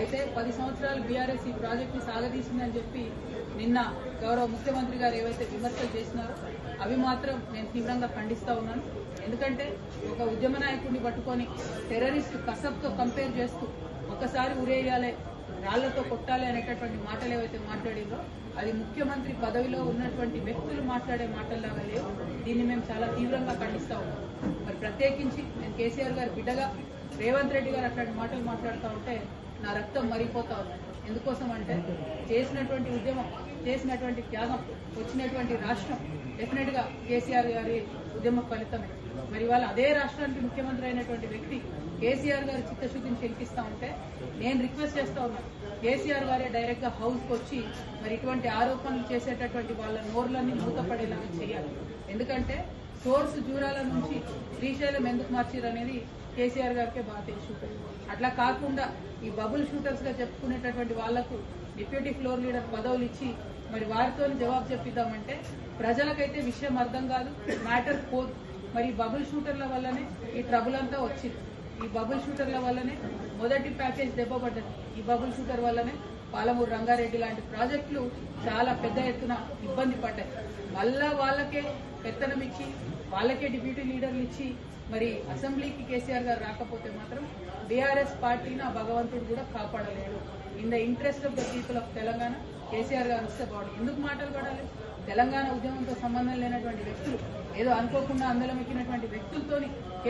అయితే 10 సంవత్సరాలు బీఆర్ఎస్ ఈ ప్రాజెక్టుని సాగదీసిందని చెప్పి నిన్న గౌరవ ముఖ్యమంత్రి గారు ఏవైతే విమర్శలు చేసినారో అవి మాత్రం నేను తీవ్రంగా ఖండిస్తా ఉన్నాను. ఎందుకంటే ఒక ఉద్యమ నాయకుడిని పట్టుకొని టెర్రరిస్ట్ కసబ్తో కంపేర్ చేస్తూ ఒకసారి ఉరేయాలి, రాళ్లతో కొట్టాలి అనేటటువంటి మాటలు ఏవైతే మాట్లాడిందో అది ముఖ్యమంత్రి పదవిలో ఉన్నటువంటి వ్యక్తులు మాట్లాడే మాటల్లాగా లేవు. దీన్ని మేము చాలా తీవ్రంగా ఖండిస్తా ఉన్నాం. మరి ప్రత్యేకించి నేను కేసీఆర్ గారి బిడ్డగా రేవంత్ రెడ్డి గారు అట్లాంటి మాటలు మాట్లాడుతూ ఉంటే నా రక్తం మరిగిపోతా ఉంది. ఎందుకోసం అంటే చేసినటువంటి ఉద్యమం, చేసినటువంటి త్యాగం, వచ్చినటువంటి రాష్ట్రం డెఫినెట్ గా కేసీఆర్ గారి ఉద్యమ ఫలితమే. మరి వాళ్ళ అదే రాష్ట్రానికి ముఖ్యమంత్రి అయినటువంటి వ్యక్తి కేసీఆర్ గారి చిత్తశుద్ధిని శంకిస్తా ఉంటే నేను రిక్వెస్ట్ చేస్తా ఉన్నాను, కేసీఆర్ గారే డైరెక్ట్ గా హౌస్ కు వచ్చి మరి ఇటువంటి ఆరోపణలు చేసేటటువంటి వాళ్ళ నోర్లన్నీ మూతపడేలాగా చేయాలి. ఎందుకంటే సోర్స్ జూరాల నుంచి శ్రీశైలం ఎందుకు మార్చారు అనేది కేసీఆర్ గారికే బాగా తెలుసు. అట్లా కాకుండా ఈ బబుల్ షూటర్స్ గా చెప్పుకునేటటువంటి వాళ్లకు డిప్యూటీ ఫ్లోర్ లీడర్ పదవులు ఇచ్చి మరి వారితో జవాబు చెప్పిద్దామంటే ప్రజలకైతే విషయం అర్థం కాదు, మ్యాటర్ పోదు. మరి బబుల్ షూటర్ల వల్లనే ఈ ట్రబుల్ అంతా వచ్చింది. ఈ బబుల్ షూటర్ల వల్లనే మొదటి ప్యాకేజ్ దెబ్బపడ్డది. ఈ బబుల్ షూటర్ వల్లనే పాలమూరు రంగారెడ్డి లాంటి ప్రాజెక్టులు చాలా పెద్ద ఎత్తున ఇబ్బంది పడ్డాయి. మళ్ళా వాళ్ళకే పెత్తనం ఇచ్చి వాళ్ళకే డిప్యూటీ లీడర్లు ఇచ్చి మరి అసెంబ్లీకి కేసీఆర్ గారు రాకపోతే మాత్రం బీఆర్ఎస్ పార్టీని ఆ భగవంతుడు కూడా కాపాడలేడు. In the interest of the people of Telangana KCR గారు వస్తే బాగుంది. ఎందుకు మాటలు పడాలి? తెలంగాణ ఉద్యమంతో సంబంధం లేనటువంటి వ్యక్తులు, ఏదో అనుకోకుండా అందలం ఎక్కినటువంటి వ్యక్తులతోని